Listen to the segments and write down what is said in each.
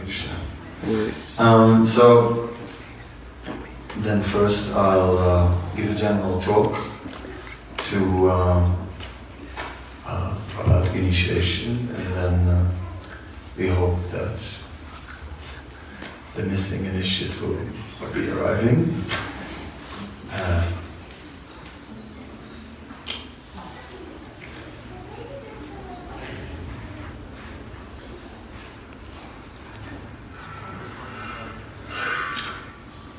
Krishna. So then first I'll give a general talk to about initiation, and then we hope that the missing initiate will be arriving.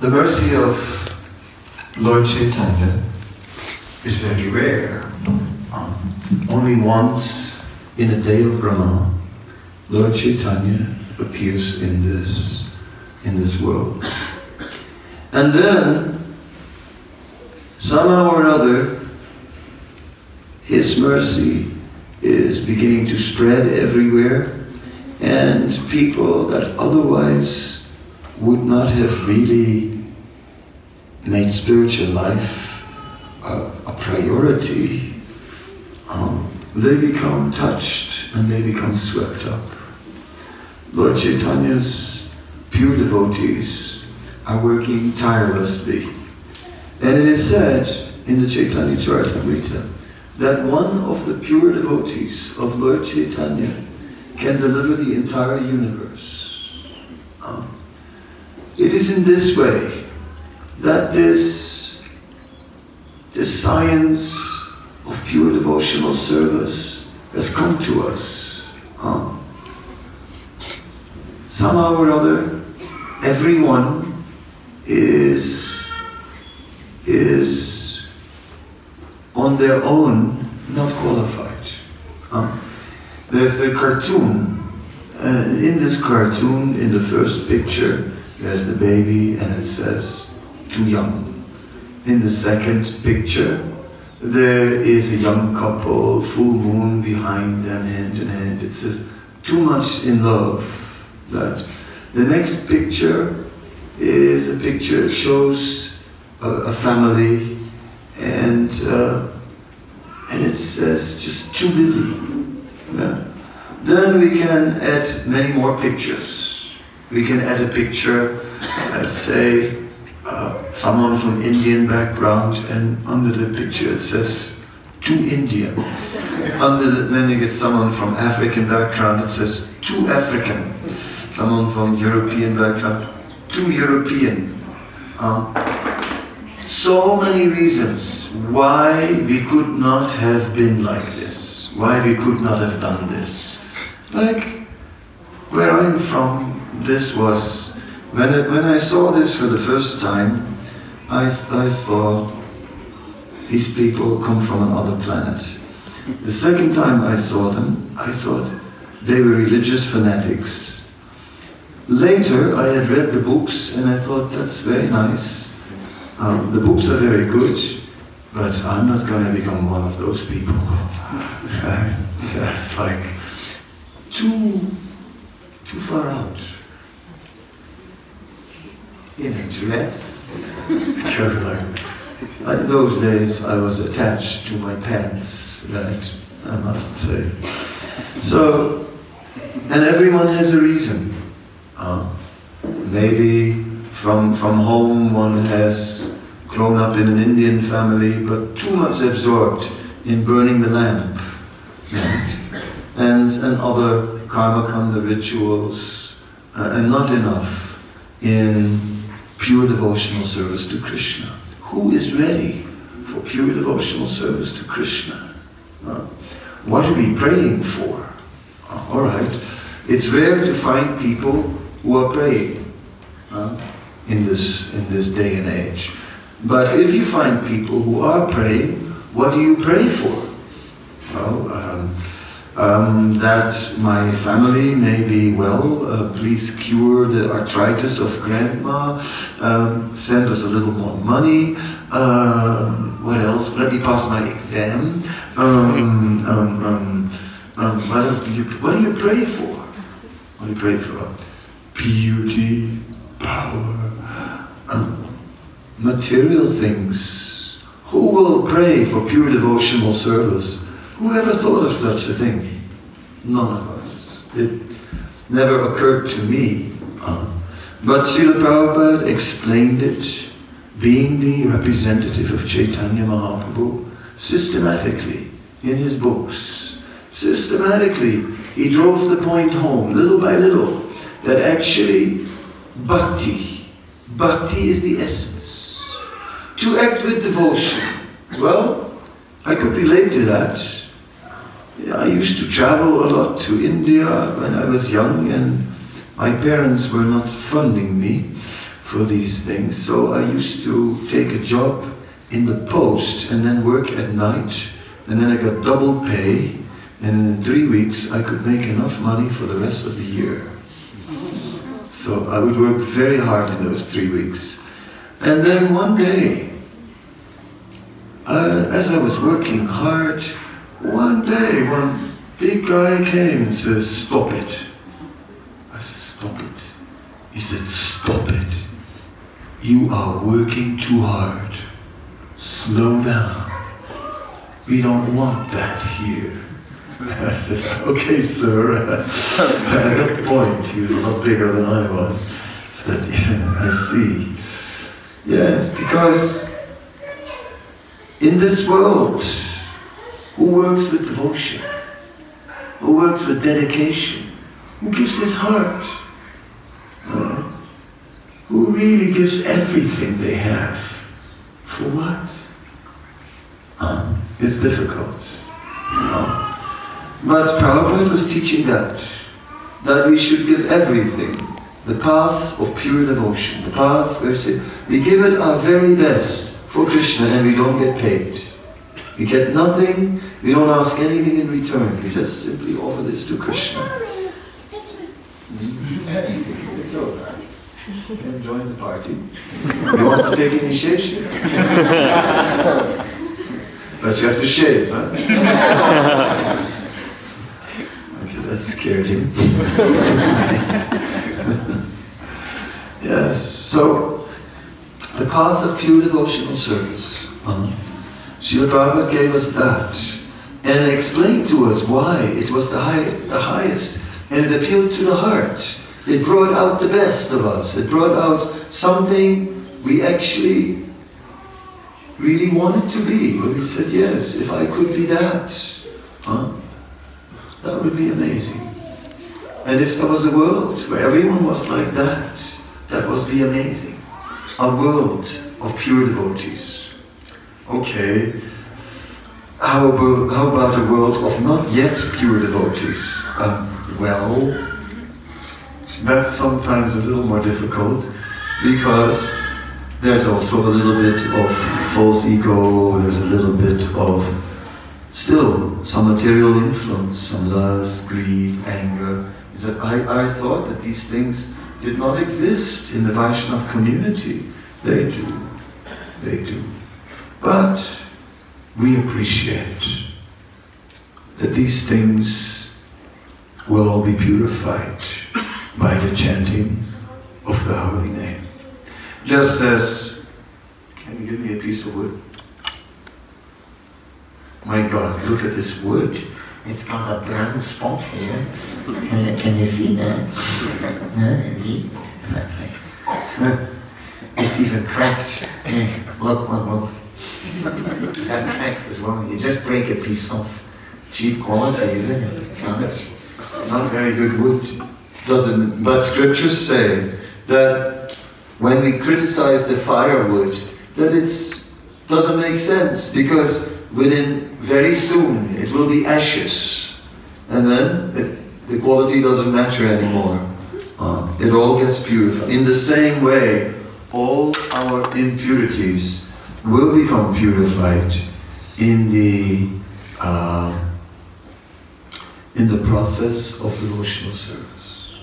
The mercy of Lord Chaitanya is very rare. Only once in a day of Brahma, Lord Chaitanya appears in this world. And then, somehow or other, his mercy is beginning to spread everywhere, and people that otherwise would not have really made spiritual life a priority, they become touched and they become swept up. Lord Chaitanya's pure devotees are working tirelessly. And it is said in the Chaitanya Charitamrita that one of the pure devotees of Lord Chaitanya can deliver the entire universe. It is in this way that this science of pure devotional service has come to us. Somehow or other, everyone is on their own not qualified. There's a cartoon. In this cartoon, in the first picture, there's the baby and it says, too young. In the second picture, there is a young couple, full moon behind them, hand in hand. It says, too much in love. That. The next picture is a picture that shows a family, and it says, just too busy. Yeah. Then we can add many more pictures. We can add a picture, say, someone from Indian background, and under the picture it says, too Indian. Then you get someone from African background, it says, too African. Someone from European background, too European. So many reasons why we could not have been like this, why we could not have done this. Like, where I'm from, this was, when I saw this for the first time, I thought, these people come from another planet. The second time I saw them, I thought they were religious fanatics. Later, I had read the books and I thought, that's very nice. The books are very good, but I'm not going to become one of those people. That's like too far out. In a dress. In those days I was attached to my pants, right? I must say. So, and everyone has a reason. Maybe from home one has grown up in an Indian family, but too much absorbed in burning the lamp, right? And other karma kanda rituals, and not enough in pure devotional service to Krishna. Who is ready for pure devotional service to Krishna? What are we praying for? All right, it's rare to find people who are praying in this day and age. But if you find people who are praying, what do you pray for? Well, that my family may be well, please cure the arthritis of grandma, send us a little more money, what else? Let me pass my exam. What else do you pray for? What do you pray for? Beauty, power, material things. Who will pray for pure devotional service? Who ever thought of such a thing? None of us. It never occurred to me But Srila Prabhupada explained it, being the representative of Chaitanya Mahaprabhu, systematically in his books. Systematically, he drove the point home, little by little, that actually bhakti is the essence. To act with devotion. Well, I could relate to that. I used to travel a lot to India when I was young, and my parents were not funding me for these things, so I used to take a job in the post and then work at night, and then I got double pay, and in 3 weeks I could make enough money for the rest of the year. So I would work very hard in those 3 weeks. And then one day, as I was working hard, one day one big guy came and said, "Stop it." I said, "Stop it." He said, "Stop it. You are working too hard. Slow down. We don't want that here." I said, "Okay, sir." I got the point. He was a lot bigger than I was. I said, "Yeah, I see." Yes, because in this world, who works with devotion, who works with dedication, who gives his heart, who really gives everything they have, for what? It's difficult. But Prabhupada was teaching that we should give everything, the path of pure devotion, the path where we give it our very best for Krishna and we don't get paid. We get nothing, we don't ask anything in return, we just simply offer this to Krishna. It's over. You can join the party. You want to take initiation? But you have to shave, huh? Okay, that scared him. Yes, so the path of pure devotional service. Srila Prabhupada gave us that and explained to us why it was the highest, and it appealed to the heart. It brought out the best of us. It brought out something we actually really wanted to be. When we said, yes, if I could be that, that would be amazing. And if there was a world where everyone was like that, that would be amazing. A world of pure devotees. Okay, how about a world of not yet pure devotees? Well, that's sometimes a little more difficult, because there's also a little bit of false ego, there's a little bit of still some material influence, some lust, greed, anger. Is that I thought that these things did not exist in the Vaishnava community. They do. They do. But we appreciate that these things will all be purified by the chanting of the holy name. Just as, can you give me a piece of wood? My God, look at this wood. It's got a brown spot here. Can you see that? It's even cracked. Look. That cracks as well. You just break a piece off. Cheap quality, isn't it? Not very good wood. Doesn't, but scriptures say that when we criticize the firewood, that it doesn't make sense, because very soon it will be ashes, and then the quality doesn't matter anymore. It all gets purified. In the same way, all our impurities will become purified in the process of devotional service.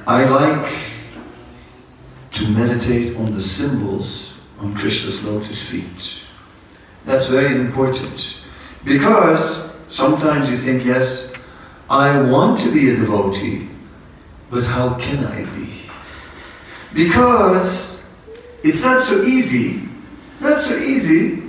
I like to meditate on the symbols on Krishna's lotus feet. That's very important, because sometimes you think, yes, I want to be a devotee, but how can I be? Because it's not so easy. Not so easy.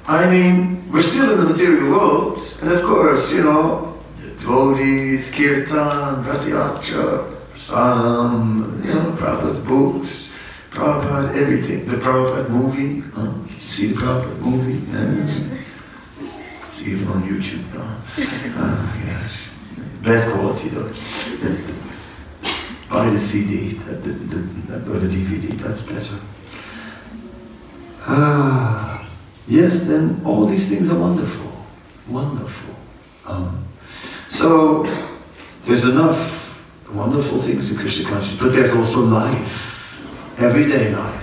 I mean, we're still in the material world, and of course, you know, devotees, kirtan, pratyatra, prasadam, Prabhupada's books, Prabhupada, everything. The Prabhupada movie, see the Prabhupada movie? It's even on YouTube now. Yes. Bad quality though. Buy the CD, or the DVD, that's better. Yes, then all these things are wonderful. Wonderful. So, there's enough wonderful things in Krishna consciousness, but there's also life, everyday life.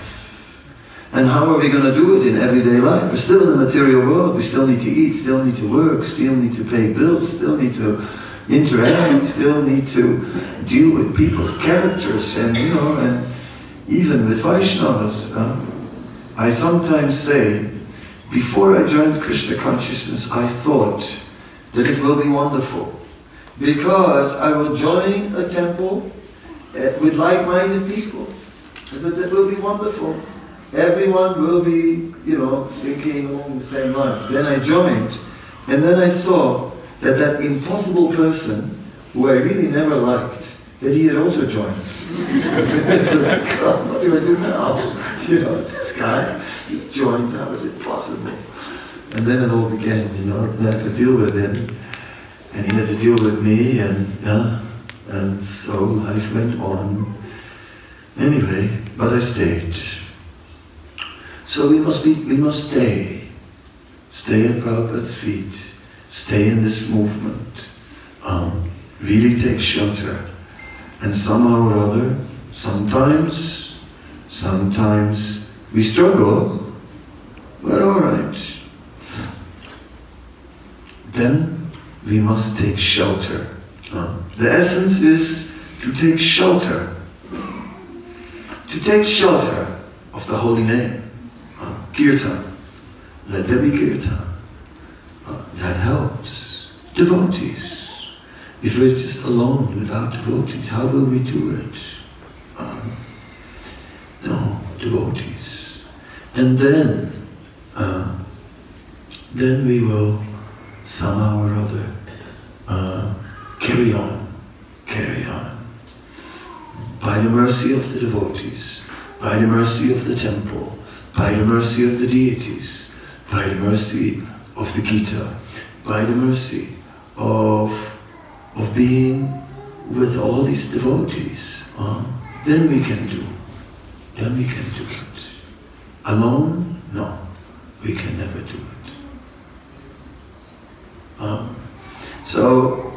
And how are we going to do it in everyday life? We're still in the material world, we still need to eat, still need to work, still need to pay bills, still need to interact, still need to deal with people's characters, and and even with Vaishnavas. I sometimes say, before I joined Krishna consciousness, I thought that it will be wonderful, because I will join a temple with like-minded people. That will be wonderful. Everyone will be, thinking along the same lines. Then I joined, and then I saw that impossible person, who I really never liked, that he had also joined. I said, God, what do I do now? This guy, he joined, how is it possible? And then it all began, I had to deal with him, and he had to deal with me, and so life went on. Anyway, but I stayed. So we must stay at Prabhupada's feet, stay in this movement, really take shelter, and somehow or other, sometimes we struggle, but all right. Then we must take shelter. The essence is to take shelter. To take shelter of the holy name. Kirtan. Let there be kirtan. That helps. Devotees. If we're just alone without devotees, how will we do it? No, devotees. And then we will somehow or other carry on. By the mercy of the devotees, by the mercy of the temple, by the mercy of the deities, by the mercy of the Gita, by the mercy of being with all these devotees, then we can do it. Alone? No, we can never do it. So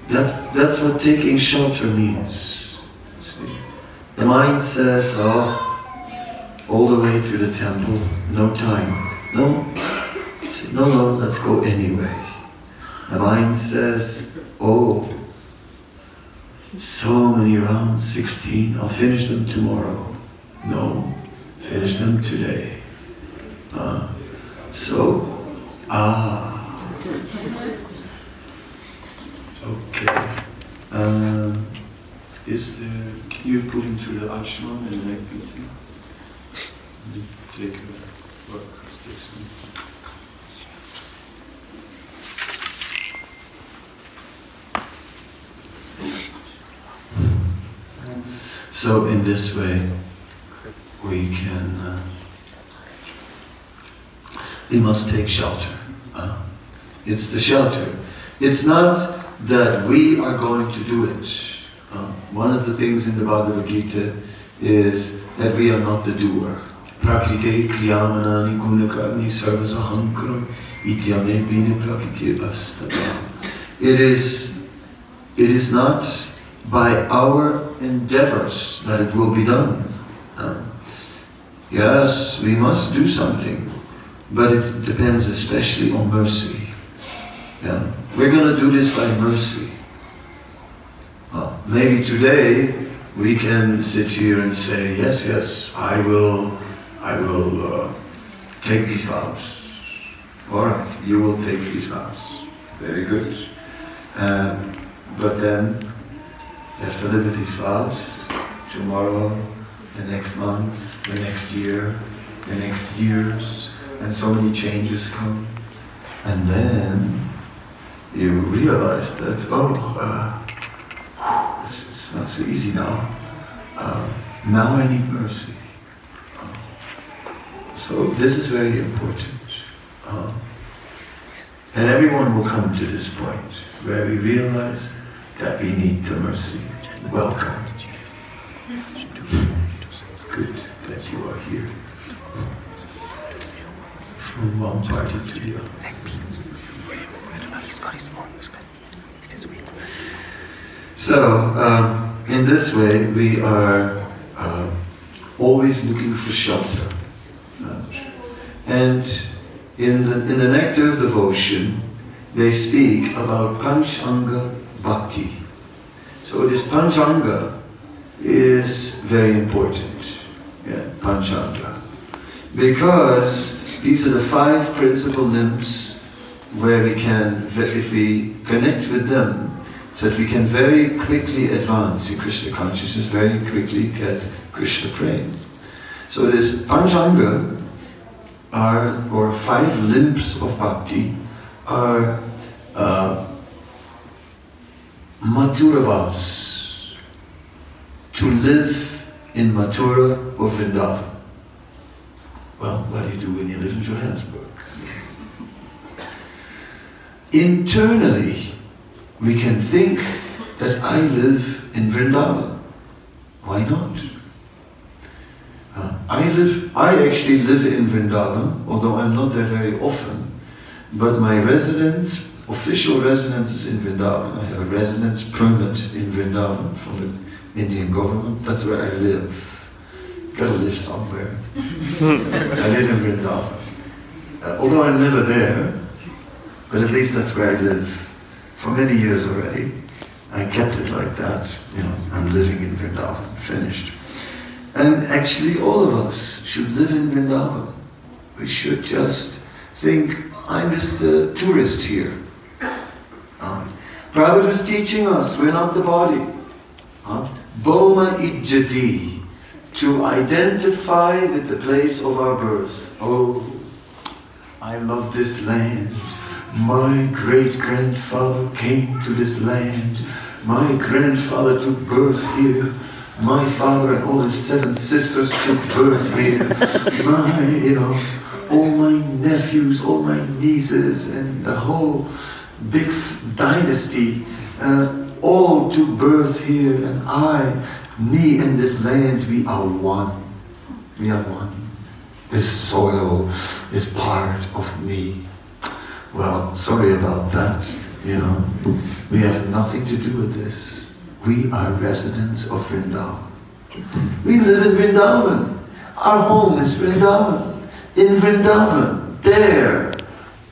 that's what taking shelter means. See? The mind says, all the way to the temple, no time. No, let's go anyway. The mind says, so many rounds, 16, I'll finish them tomorrow. No, finish them today. Okay. Can you put him through the ashram and the neck beating? Take what? So in this way, we must take shelter. It's the shelter. It's not that we are going to do it. One of the things in the Bhagavad Gita is that we are not the doer. Prakrite kriyamanani gunakarni sarvasahankara ityame bine prakriti bastata. It is not by our endeavors that it will be done. Yes, we must do something, but it depends especially on mercy. Yeah. We're going to do this by mercy. Maybe today we can sit here and say, yes, I will take these vows. All right, you will take these vows. Very good. But then you have to live with these vows tomorrow, the next month, the next year, the next years, and so many changes come. And then you realize that, it's not so easy now. Now I need mercy. So this is very important. And everyone will come to this point where we realize that we need the mercy. Welcome. It's good that you are here. From one party to the other. So, in this way, we are always looking for shelter. And in the Nectar of Devotion, they speak about Panchanga Bhakti. So this Panchanga is very important. Yeah, Panchanga. Because these are the 5 principal limbs where we can, if we connect with them, so that we can very quickly advance in Krishna consciousness, very quickly get Krishna prema. So this Panchanga, or 5 limbs of bhakti, are Mathuravas, to live in Mathura or Vrindavan. Well, what do you do when you live in Johannesburg? Internally, we can think that I live in Vrindavan. Why not? I actually live in Vrindavan, although I'm not there very often, but my residence, official residence is in Vrindavan. I have a residence permit in Vrindavan from the Indian government. That's where I live. Gotta live somewhere. I live in Vrindavan. Although I'm never there, but at least that's where I live. For many years already. I kept it like that. You know, I'm living in Vrindavan. Finished. And actually all of us should live in Vrindavan. We should just think, I'm just a tourist here. Prabhupada was teaching us, we're not the body. Boma ijjati, to identify with the place of our birth. Oh, I love this land. My great-grandfather came to this land. My grandfather took birth here. My father and all his 7 sisters took birth here. All my nephews, all my nieces, and the whole big dynasty, all took birth here. And me and this land, we are one. We are one. This soil is part of me. Well, sorry about that, We have nothing to do with this. We are residents of Vrindavan. We live in Vrindavan. Our home is Vrindavan. In Vrindavan, there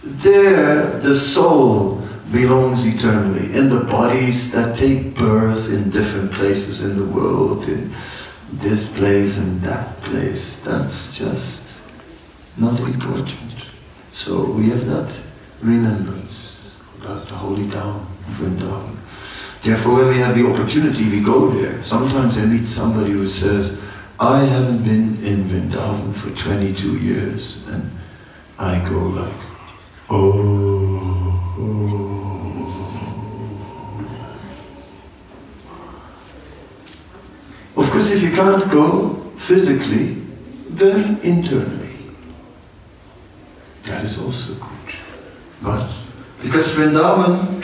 the soul belongs eternally. In the bodies that take birth in different places in the world, in this place and that place, that's just not important. So we have that remembrance about the holy town of Vrindavan. Therefore, when we have the opportunity, we go there. Sometimes I meet somebody who says, I haven't been in Vrindavan for 22 years. And I go like, oh. Of course, if you can't go physically, then internally. That is also good. But because Vrindavan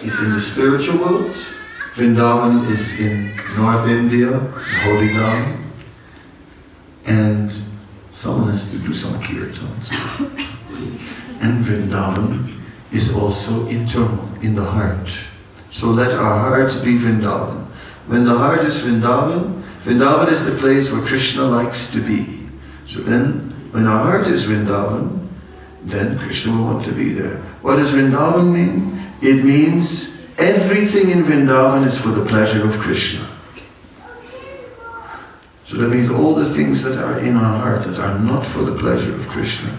is in the spiritual world, Vrindavan is in North India, Holy Name, and someone has to do some kirtans. And Vrindavan is also internal, in the heart. So let our heart be Vrindavan. When the heart is Vrindavan, Vrindavan is the place where Krishna likes to be. So then, when our heart is Vrindavan, then Krishna will want to be there. What does Vrindavan mean? It means everything in Vrindavan is for the pleasure of Krishna. So that means all the things that are in our heart that are not for the pleasure of Krishna,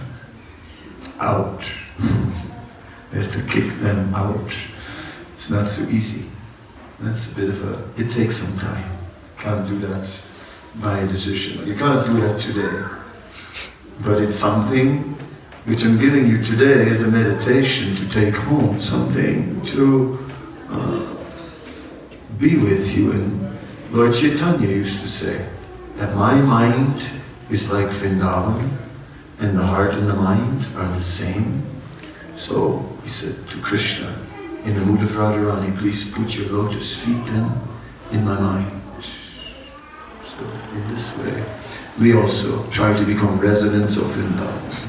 out. We have to kick them out. It's not so easy. That's a bit of it takes some time. Can't do that by a decision. You can't do that today. But it's something which I'm giving you today is a meditation to take home, something to be with you. And Lord Chaitanya used to say that my mind is like Vrindavan, and the heart and the mind are the same. So he said to Krishna, in the mood of Radharani, please put your lotus feet then in my mind. So in this way, we also try to become residents of Vrindavan.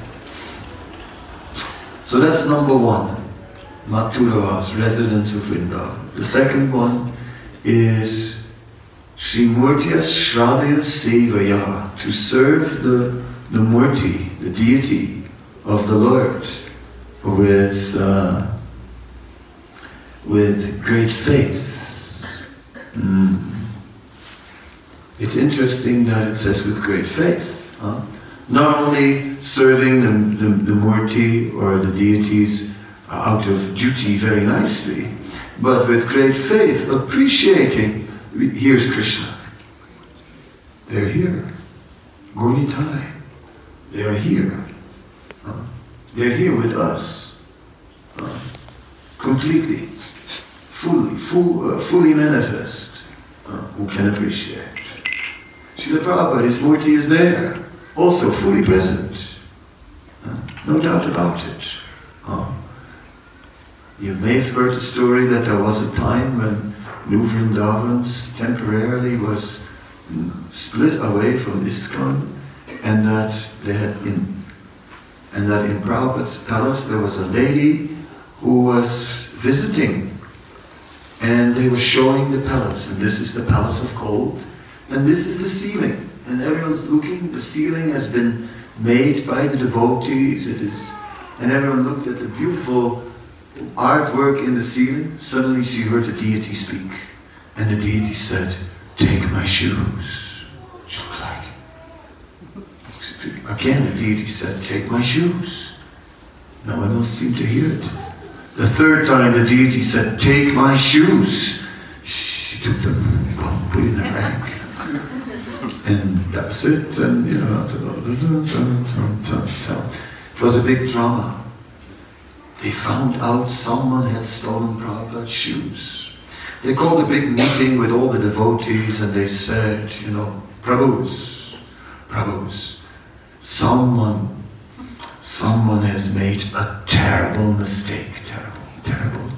So that's number one, Mathuravas, residents of Vrindavan. The second one is Srimurtiyas Shradayas Sevaya, to serve the Murti, the deity of the Lord, with great faith. It's interesting that it says with great faith. Not only serving the Murti or the deities out of duty very nicely, but with great faith, appreciating, here's Krishna. They're here. Gaurnitai. They are here. They're here with us. Completely. Fully manifest. Who can appreciate? Srila Prabhupada, his Murti is there. Also fully present. No doubt about it. You may have heard the story that there was a time when New Vrindavan temporarily was split away from ISKCON, and that in Prabhupada's palace there was a lady who was visiting, and they were showing the palace, and this is the palace of gold, and this is the ceiling, and everyone's looking. The ceiling has been made by the devotees. And everyone looked at the beautiful artwork in the ceiling. Suddenly she heard the deity speak, and the deity said, "Take my shoes." She was like, again the deity said, "Take my shoes." No one else seemed to hear it. The third time the deity said, "Take my shoes." She took them, put in her bag, and that's it. And you know, it was a big drama. They found out someone had stolen Prabhupada's shoes. They called a big meeting with all the devotees, and they said, you know, Prabhus, someone has made a terrible mistake. Terrible.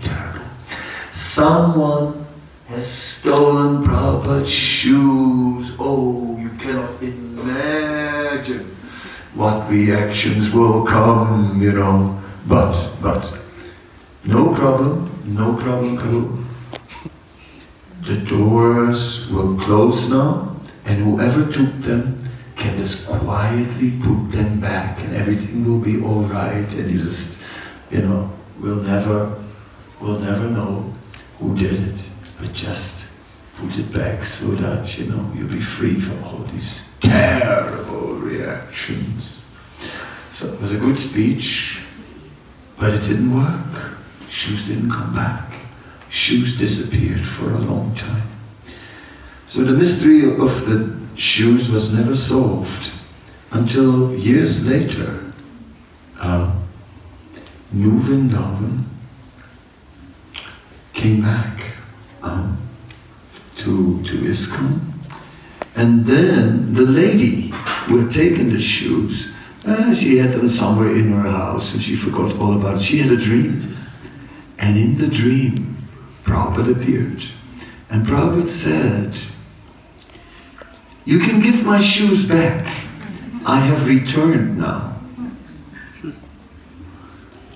Someone has stolen Prabhupada's shoes. Oh, you cannot imagine what reactions will come, you know. But, no problem, Prabhu. The doors will close now, and whoever took them can just quietly put them back, and everything will be all right, and you just, you know, we'll never know who did it, but just put it back so that, you know, you'll be free from all these terrible reactions. So it was a good speech, but it didn't work. Shoes didn't come back. Shoes disappeared for a long time. So the mystery of the shoes was never solved until years later. New Vrindavan came back to ISKCON, and then the lady who had taken the shoes, she had them somewhere in her house and she forgot all about it. She had a dream, and in the dream Prabhupada appeared, and Prabhupada said, "You can give my shoes back. I have returned now."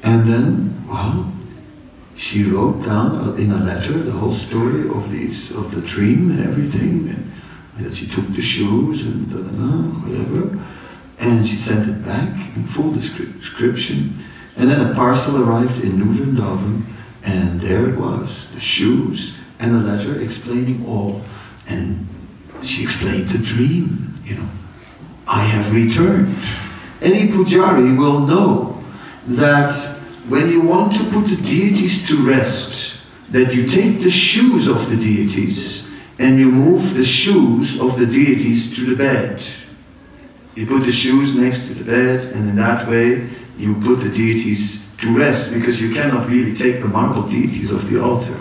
And then, well, she wrote down in a letter the whole story of the dream and everything, and that she took the shoes and whatever, and she sent it back in full description. And then a parcel arrived in New Vrindavan, and there it was, the shoes and a letter explaining all. And she explained the dream, you know, I have returned. Any pujari will know that when you want to put the deities to rest, that you take the shoes of the deities and you move the shoes of the deities to the bed. You put the shoes next to the bed, and in that way you put the deities to rest, because you cannot really take the marble deities off the altar.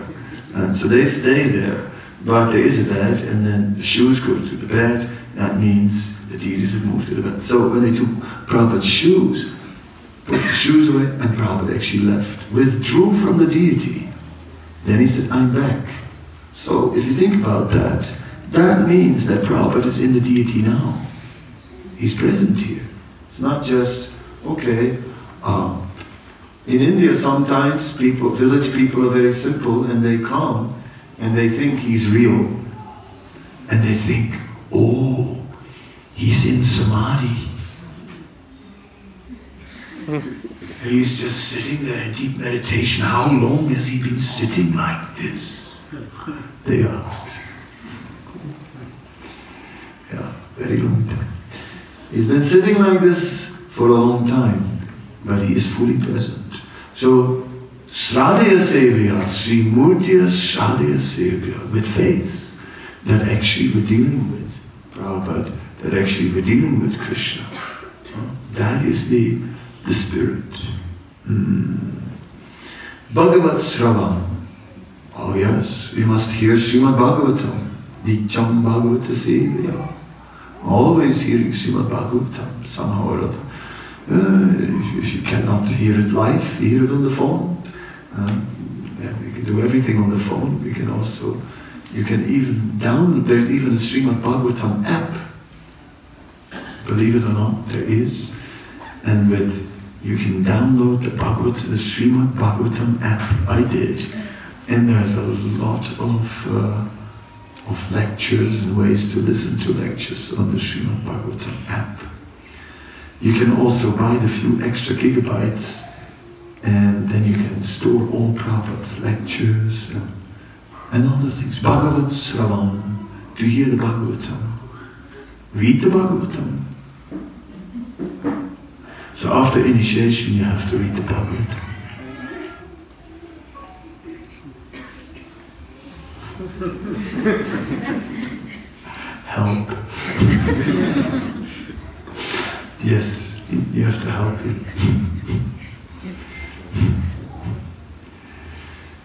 And so they stay there. But there is a bed, and then the shoes go to the bed. That means the deities have moved to the bed. So when they took Prabhupada's shoes, put the shoes away, and Prabhupada actually left, withdrew from the deity. Then he said, I'm back. So if you think about that, that means that Prabhupada is in the deity now. He's present here. It's not just, okay, in India sometimes people, village people are very simple, and they come and they think he's real. And they think, oh, he's in samadhi. He's just sitting there in deep meditation. How long has he been sitting like this? They ask. Yeah, very long time. He's been sitting like this for a long time, but he is fully present. So, Sradhya Sevya, Sri Murtiya Sradhya Sevya, with faith, that actually we're dealing with Prabhupada, that actually we're dealing with Krishna. That is the spirit. Bhagavat Sravan. Oh yes, we must hear Srimad Bhagavatam. Nityam Bhagavata Sevya. Always hearing Srimad Bhagavatam, somehow or other. If you cannot hear it live, hear it on the phone. And we can do everything on the phone. We can also, you can even download, there's even a Srimad Bhagavatam app. Believe it or not, there is. And you can download the Srimad Bhagavatam app. I did. And there's a lot of lectures and ways to listen to lectures on the Srimad Bhagavatam app. You can also buy the few extra gigabytes, and then you can store all Prabhupada's lectures and other things. Bhagavat Sravan, to hear the Bhagavatam. Read the Bhagavatam. So after initiation you have to read the Bhagavatam. Help. Yes, you have to help him.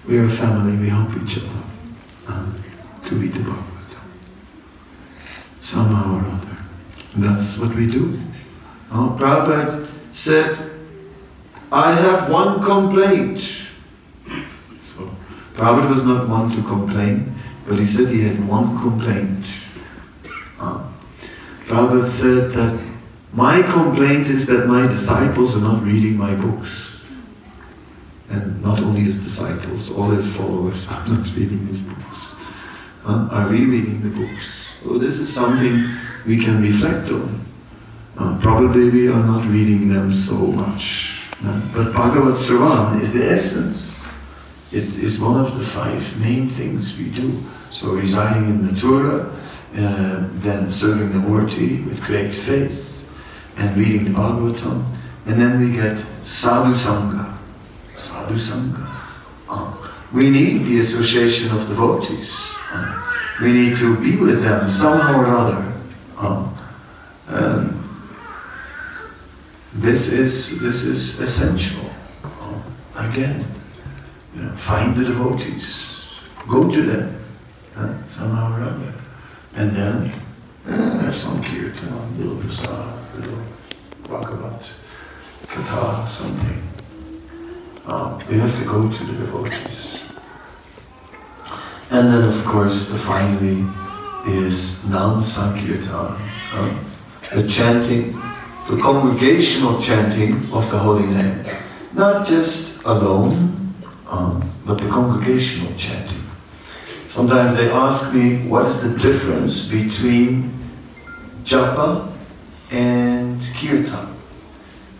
We're a family, we help each other to read the Bhagavatam. Somehow or other. And that's what we do. Prabhupada said, I have one complaint. So, Prabhupada was not one to complain, but he said he had one complaint. Prabhupada said that my complaint is that my disciples are not reading my books. And not only his disciples, all his followers are not reading his books. Are we reading the books? So this is something we can reflect on. Probably we are not reading them so much. But Bhagavat Sravan is the essence. It is one of the 5 main things we do. So residing in Mathura, then serving the Murti with great faith, and reading the Bhagavatam, and then we get Sadhu Sangha. Sadhu Sangha. We need the association of devotees. We need to be with them somehow or other. This is essential. Again, find the devotees, go to them somehow or other, and then have some kirtan, little prasad, little Bhagavat, Katha, something. We have to go to the devotees. And then of course finally is Nam Sankirtan, the chanting, the congregational chanting of the holy name. Not just alone, but the congregational chanting. Sometimes they ask me, what is the difference between japa and kirtan?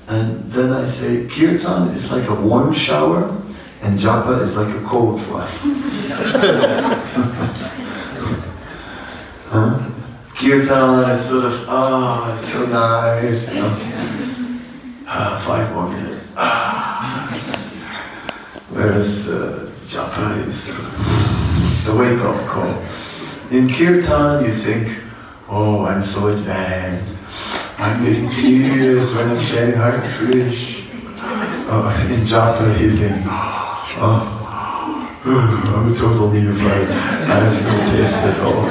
And then I say, kirtan is like a warm shower, and japa is like a cold one. Kirtan is sort of, it's so nice. 5 more minutes. Whereas japa is sort of, it's a wake-up call. In kirtan, you think, oh, I'm so advanced. I'm getting tears when I'm chanting Hare Krishna. in japa you think, I'm a total neophyte, I have no taste at all.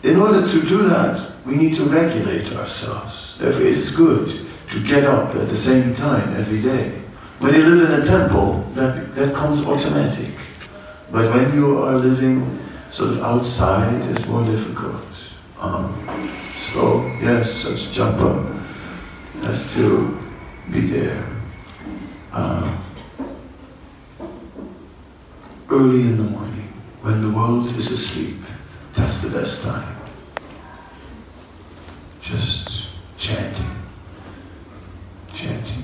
In order to do that, we need to regulate ourselves. Therefore, it is good to get up at the same time every day. When you live in a temple, that comes automatic. But when you are living sort of outside, it's more difficult. So, yes, such japa has to be there. Early in the morning, when the world is asleep, that's the best time. Just chanting. Chanting.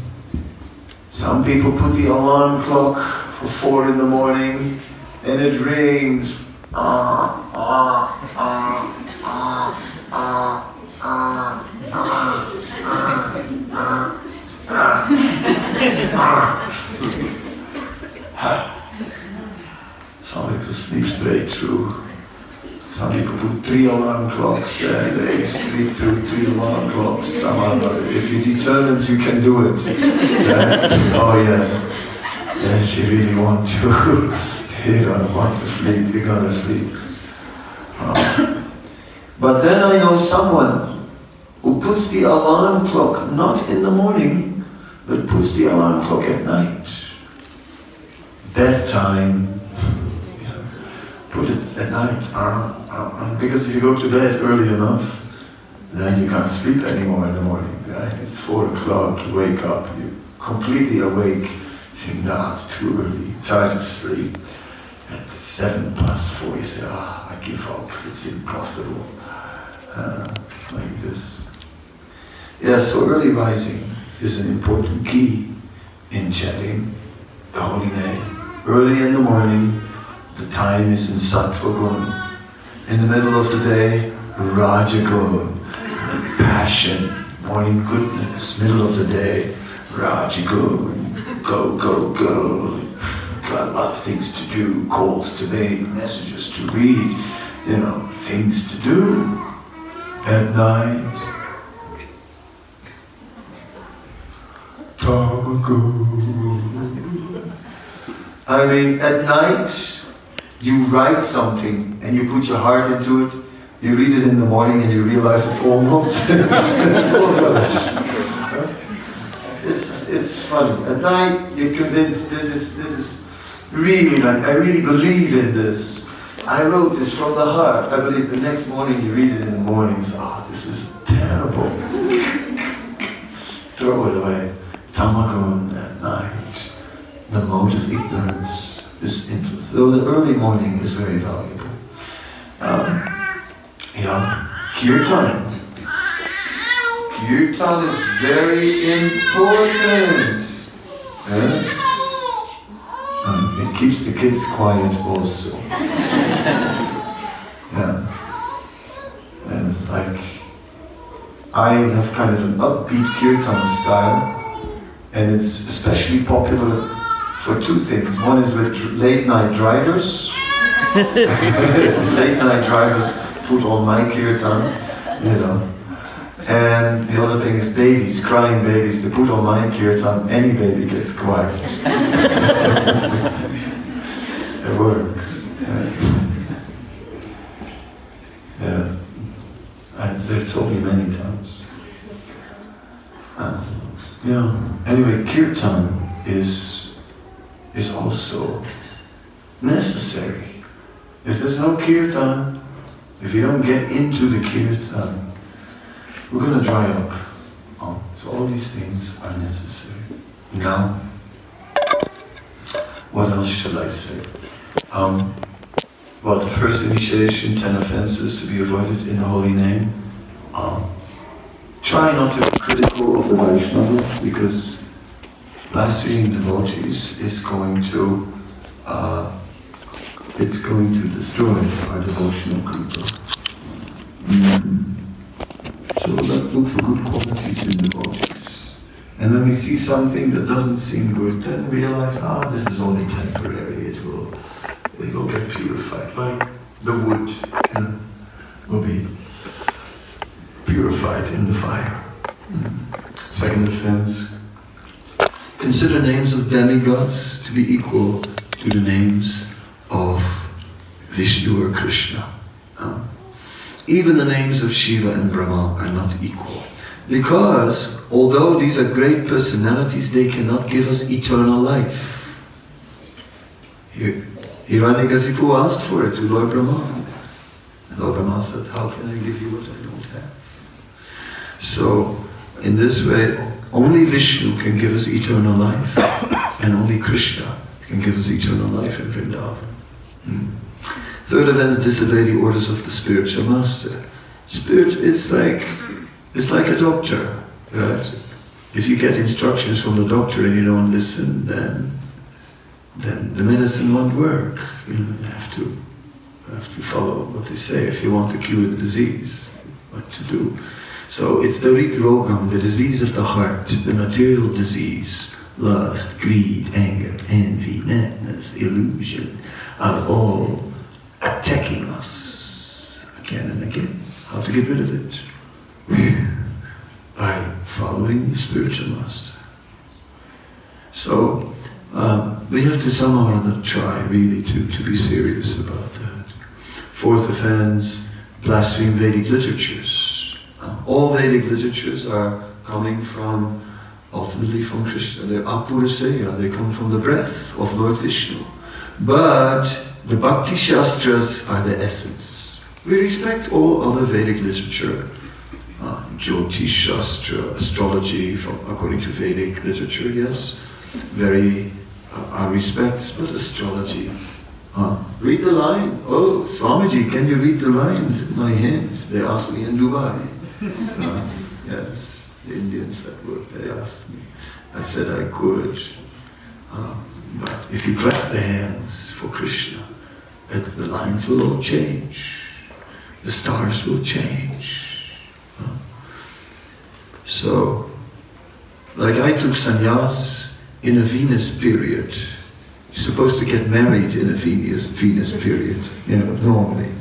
Some people put the alarm clock for 4 in the morning and it rings. Some people sleep straight through. Some people put 3 alarm clocks and they sleep through 3 alarm clocks. Somehow, if you're determined, you can do it. Oh yes. If you really want to, you don't want to sleep, you gotta sleep. But then I know someone who puts the alarm clock not in the morning, but puts the alarm clock at night. Bedtime. Put it at night, because if you go to bed early enough, then you can't sleep anymore in the morning, right? It's 4 o'clock, you wake up, you're completely awake, you think, no, it's too early, try to sleep. At 7 past 4, you say, I give up, it's impossible, like this. Yeah, so early rising is an important key in chanting the holy name. Early in the morning, the time is in Sattva Gun. In the middle of the day, Raja Gun, passion, morning goodness. Middle of the day, Raja Gun, go, go, go. Got a lot of things to do, calls to make, messages to read, things to do. At night, I mean, at night, you write something and you put your heart into it, you read it in the morning and you realize it's all nonsense. It's all rubbish. It's funny. At night you're convinced this is really like, I really believe in this. I wrote this from the heart. I believe. The next morning you read it in the morning and say, this is terrible. Throw it away. Tamagun at night. The mode of ignorance. This influence, though the early morning is very valuable. Kirtan. Kirtan is very important. It keeps the kids quiet also. And it's like, I have kind of an upbeat kirtan style, and it's especially popular for 2 things. One is with late night drivers. Late night drivers put on my kirtan, And the other thing is babies, crying babies. They put on my kirtan, any baby gets quiet. It works. They've told me many times. Anyway, kirtan is also necessary. If there's no kirtan, if you don't get into the kirtan, we're going to dry up. So all these things are necessary. Now, what else should I say? Well, the first initiation, 10 offenses to be avoided in the holy name. Try not to be critical of the Vaishnava, because blaspheming devotees is going to destroy our devotional people. So let's look for good qualities in devotees. And when we see something that doesn't seem good, then realize, this is only temporary, it will get purified. Like the wood will be purified in the fire. Second offense, consider names of demigods to be equal to the names of Vishnu or Krishna. Even the names of Shiva and Brahma are not equal. Because, although these are great personalities, they cannot give us eternal life. Hiranyakasipu asked for it to Lord Brahma. And Lord Brahma said, how can I give you what I don't have? So, in this way, only Vishnu can give us eternal life, and only Krishna can give us eternal life in Vrindavan. Third offense, disobey the orders of the spiritual master. Spirit, it's like a doctor, right? If you get instructions from the doctor and you don't listen, then the medicine won't work. You have to follow what they say if you want to cure the disease, what to do. So it's the rit rogam, the disease of the heart, the material disease, lust, greed, anger, envy, madness, illusion, are all attacking us again and again. How to get rid of it? By following the spiritual master. So we have to somehow or other try really to be serious about that. Fourth offense, blaspheme Vedic literatures. All Vedic literatures are coming from, ultimately from Krishna. They're apuraseya, they come from the breath of Lord Vishnu. But the Bhakti Shastras are the essence. We respect all other Vedic literature. Jyotish Shastra, astrology, according to Vedic literature, yes. Very, our respects, but astrology. Read the line. Oh, Swamiji, can you read the lines in my hand? They asked me in Dubai. Yes, the Indians that were, they asked me. I said I could. But if you clap the hands for Krishna, the lines will all change. The stars will change. So, like I took sannyas in a Venus period. You're supposed to get married in a Venus period, normally.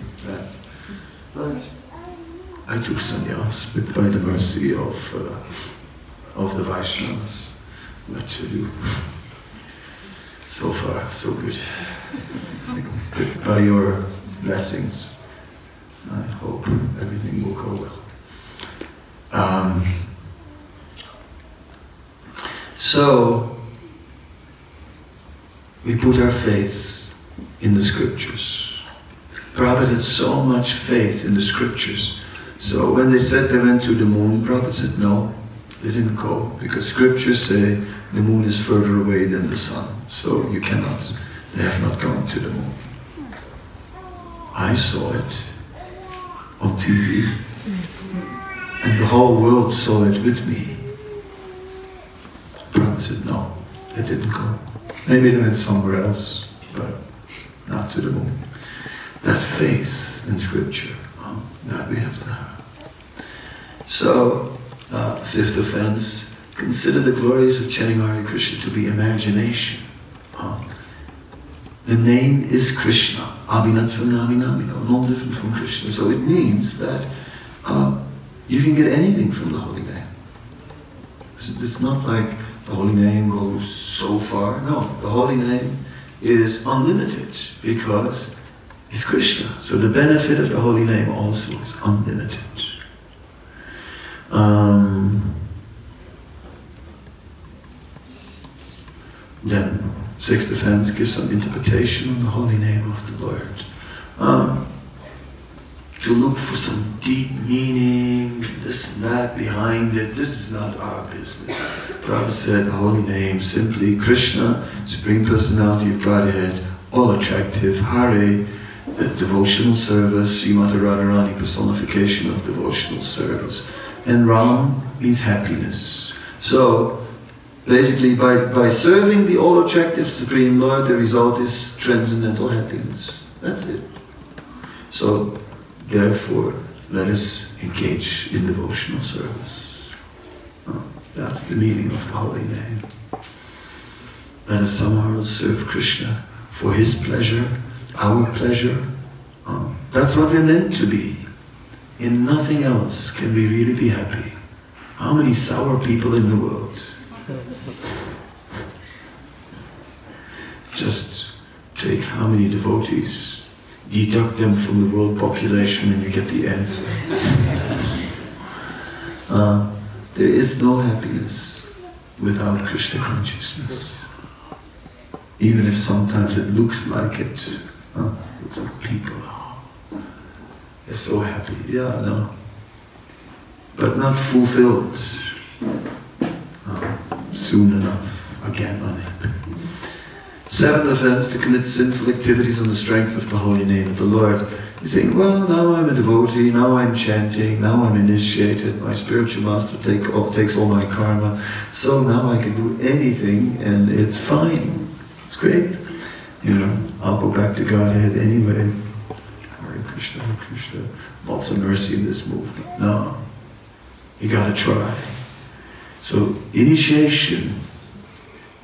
But I took sannyas by the mercy of the Vaishnavas. What to do? So far, so good. By your blessings, I hope everything will go well. So, we put our faith in the scriptures. Prabhupada had so much faith in the scriptures. So when they said they went to the moon, Prabhupada said no, they didn't go. Because scriptures say the moon is further away than the sun. So you cannot, they have not gone to the moon. I saw it on TV. And the whole world saw it with me. Prabhupada said no, they didn't go. Maybe they went somewhere else, but not to the moon. That faith in scripture, that we have to have. So, fifth offense, consider the glories of chanting Hare Krishna to be imagination. The name is Krishna, abhinatvam nami namino, no different from Krishna. So it means that you can get anything from the holy name. It's not like the holy name goes so far. No, the holy name is unlimited because it's Krishna. So the benefit of the holy name also is unlimited. Then, sixth offense, give some interpretation on the holy name of the Lord. To look for some deep meaning, this and that behind it, this is not our business. Prabhupada said the holy name, simply Krishna, Supreme Personality of Godhead, all attractive, Hare, the devotional service, Srimati Radharani, personification of devotional service. And Ram means happiness. So, basically, by serving the all-attractive Supreme Lord, the result is transcendental happiness. That's it. So, therefore, let us engage in devotional service. That's the meaning of the holy name. Let us somehow serve Krishna for his pleasure, our pleasure. That's what we're meant to be. In nothing else can we really be happy. How many sour people in the world? Just take how many devotees, deduct them from the world population and you get the answer. There is no happiness without Krishna consciousness. Even if sometimes it looks like it. Some people, they're so happy. Yeah, no. But not fulfilled. Soon enough, again unhappy. 7th offense, to commit sinful activities on the strength of the holy name of the Lord. You think, well, now I'm a devotee, now I'm chanting, now I'm initiated, my spiritual master takes all my karma, so now I can do anything and it's fine. It's great. You know, I'll go back to Godhead anyway. Hare Krishna, Hare Krishna. Lots of mercy in this movement. No. You gotta try. So, initiation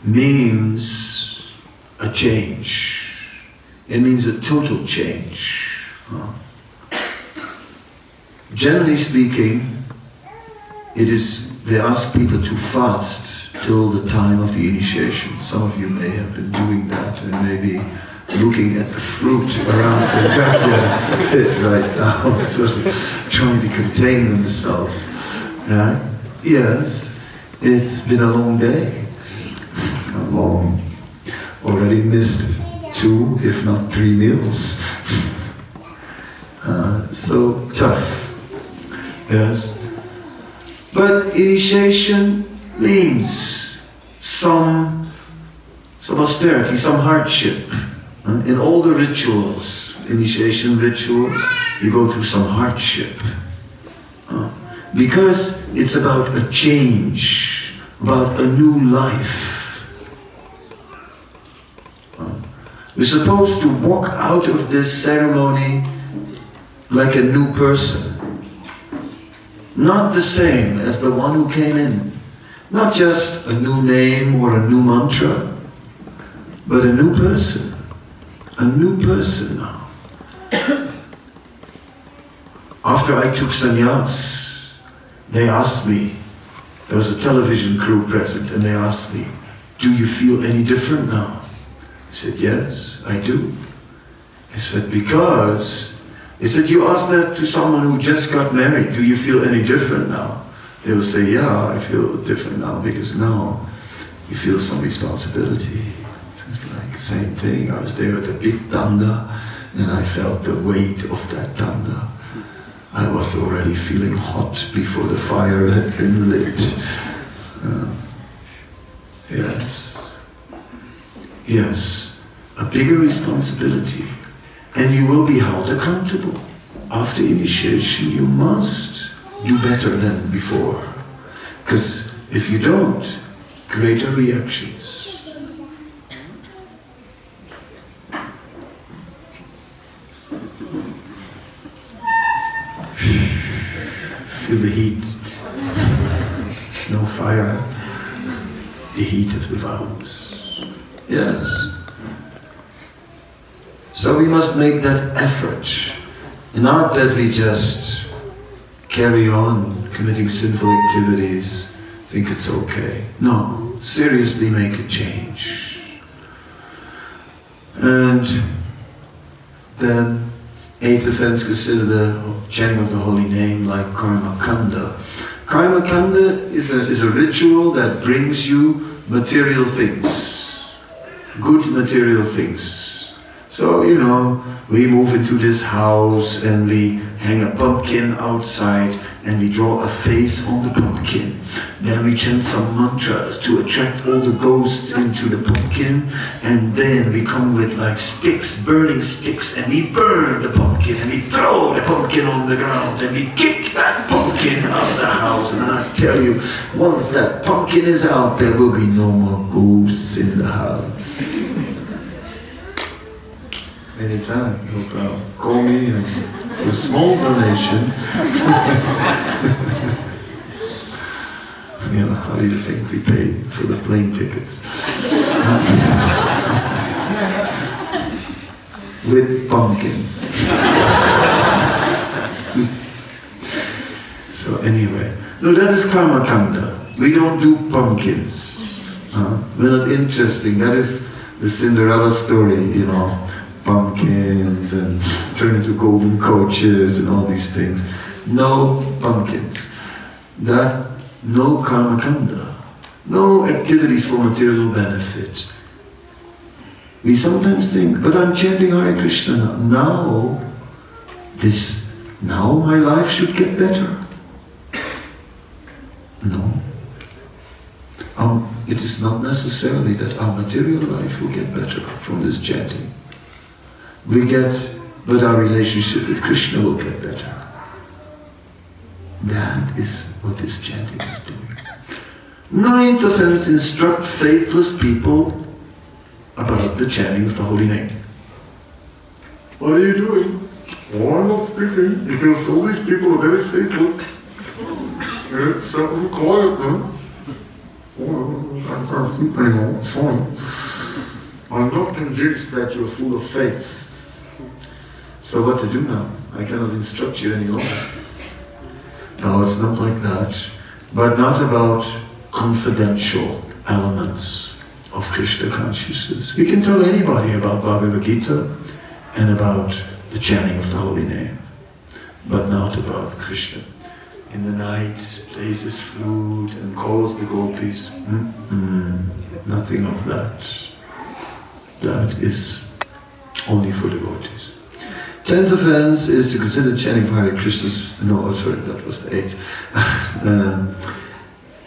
means a change. It means a total change. Generally speaking, they ask people to fast till the time of the initiation. Some of you may have been doing that and maybe looking at the fruit around the Dracula pit right now, so trying to contain themselves. Right? Yes, it's been a long day. Already missed 2, if not 3 meals. So tough. Yes. But initiation means some austerity, some hardship. In all the rituals, initiation rituals, you go through some hardship. Because it's about a change, about a new life. We're supposed to walk out of this ceremony like a new person. Not the same as the one who came in. Not just a new name or a new mantra, but a new person. A new person now. After I took sannyas, they asked me, there was a television crew present, and they asked me, do you feel any different now? I said, yes, I do. I said, because, they said, you asked that to someone who just got married, do you feel any different now? They will say, yeah, I feel different now, because now you feel some responsibility. It's like the same thing. I was there at the big danda, and I felt the weight of that danda. I was already feeling hot before the fire had been lit. Yes, a bigger responsibility. And you will be held accountable. After initiation, you must do better than before. Because if you don't, greater reactions. Feel the heat. No fire. The heat of the vows. Yes. So we must make that effort. Not that we just carry on committing sinful activities, think it's okay. No, seriously make a change. And then 8th offense, consider the chanting of the holy name like karma kanda. Karma kanda is a ritual that brings you material things, good material things. So, you know, we move into this house and we hang a pumpkin outside and we draw a face on the pumpkin. Then we chant some mantras to attract all the ghosts into the pumpkin, and then we come with like sticks, burning sticks, and we burn the pumpkin and we throw the pumpkin on the ground and we kick that pumpkin out of the house. And I tell you, once that pumpkin is out, there will be no more ghosts in the house. Anytime, no problem. Call me and a small donation. You know, how do you think we pay for the plane tickets? With pumpkins. So anyway, no, that is karma kanda. We don't do pumpkins. We're not interesting. That is the Cinderella story, you know, pumpkins and turn into golden coaches and all these things. No pumpkins. No karma kanda. No activities for material benefit. We sometimes think, but I'm chanting Hare Krishna now. Now my life should get better. No. It is not necessarily that our material life will get better from this chanting. But our relationship with Krishna will get better. That is what this chanting is doing. Ninth offense, instruct faithless people about the chanting of the holy name. What are you doing? Oh, I'm not speaking, because all these people are very faithful. It's quiet, huh? Oh, I can't speak anymore, sorry. I'm not convinced that you're full of faith. So what to do now? I cannot instruct you any longer. No, it's not like that. But not about confidential elements of Krishna consciousness. We can tell anybody about Bhagavad Gita and about the chanting of the holy name, but not about Krishna. In the night, plays his flute and calls the gopis. Nothing of that. That is only for devotees. 10th offense is to consider chanting Hare Krishna's, that was the 8th.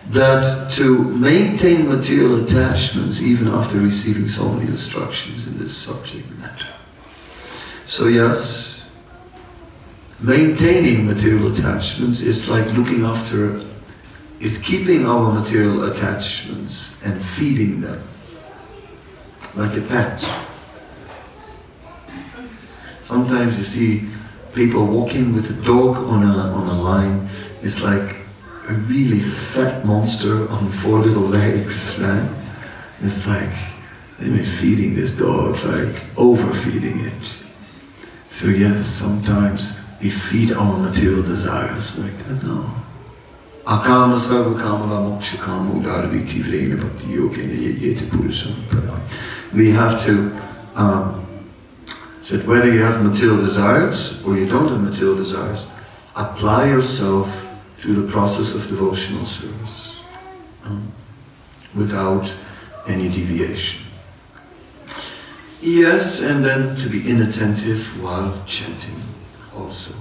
That to maintain material attachments even after receiving so many instructions in this subject matter. So yes, maintaining material attachments is like looking after, is keeping our material attachments and feeding them, like a pet. Sometimes you see people walking with a dog on a line. It's like a really fat monster on 4 little legs, right? It's like they've been feeding this dog, like overfeeding it. So yes, sometimes we feed our material desires like that. No. Akama sarva kama moksha kama udarviti vrena bhakti yoga yete purusam param. We have to said whether you have material desires or you don't have material desires, apply yourself to the process of devotional service without any deviation. Yes, and then to be inattentive while chanting also.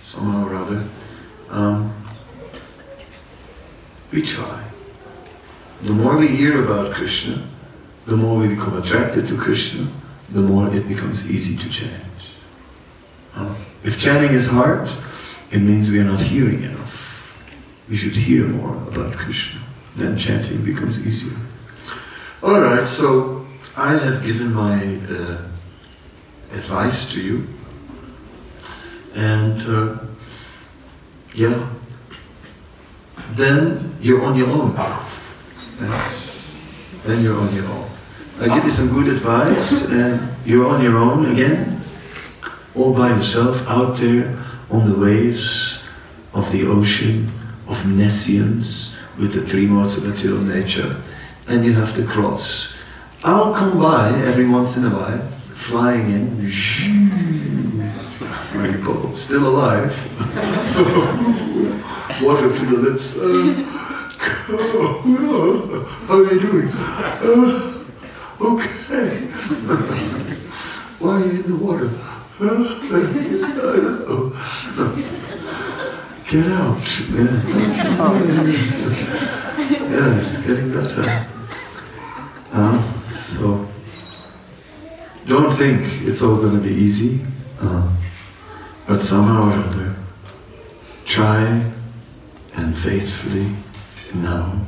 Somehow or other, we try. The more we hear about Krishna, the more we become attracted to Krishna, the more it becomes easy to chant. If chanting is hard, it means we are not hearing enough. We should hear more about Krishna. Then chanting becomes easier. Alright, so I have given my advice to you. And yeah, then you're on your own. Then you're on your own. I give you some good advice and you're on your own again, all by yourself out there on the waves of the ocean of nescience with the 3 modes of material nature, and you have to cross. I'll come by every once in a while, flying in, still alive, water to the lips. How are you doing? Okay. Why are you in the water? I don't know. Get out. Yes, getting better. So, don't think it's all going to be easy, but somehow or other, try and faithfully now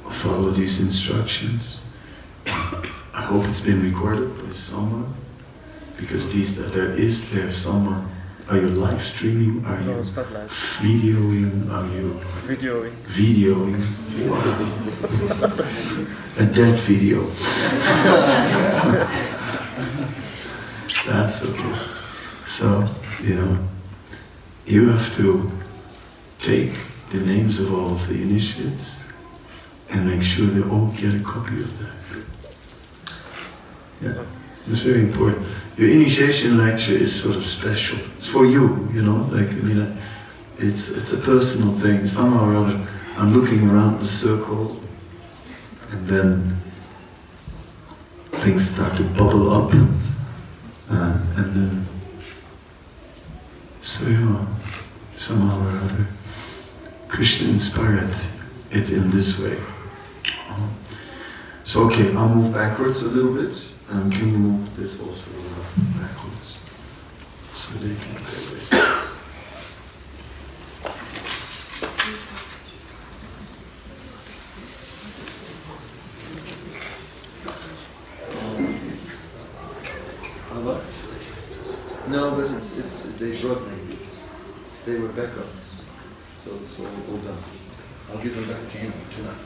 follow these instructions. I hope it's been recorded by someone, because there's someone. Are you live streaming? Are you videoing? Are you videoing? Wow. A dead video. That's okay. So, you have to take the names of all of the initiates and make sure they all get a copy of that. Yeah, it's very important. Your initiation lecture is sort of special. It's for you, you know. Like, I mean, it's a personal thing. Somehow or other, I'm looking around the circle, and then things start to bubble up, and then, so yeah, somehow or other, Krishna inspired it in this way. So okay, I'll move backwards a little bit. Can you move this also backwards, so they can play with this? No, but they brought me these. They were backups. So it's all done. I'll give them back to you tonight.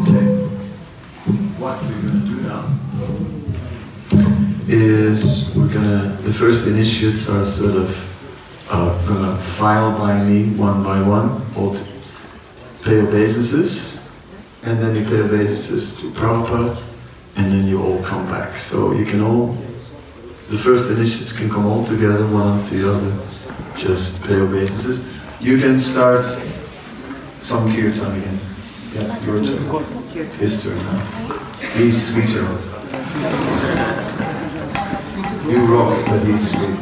Okay. What we're going to do now is the first initiates are sort of going to file by me one by one, all pay obeisances. And then you pay obeisances to Prabhupada, and then you all come back. So you can all, the first initiates can come all together, one after the other, just pay obeisances. You can start some kirtan again. Yeah, your turn. His turn now. He's sweeter. You rock, but he's sweet.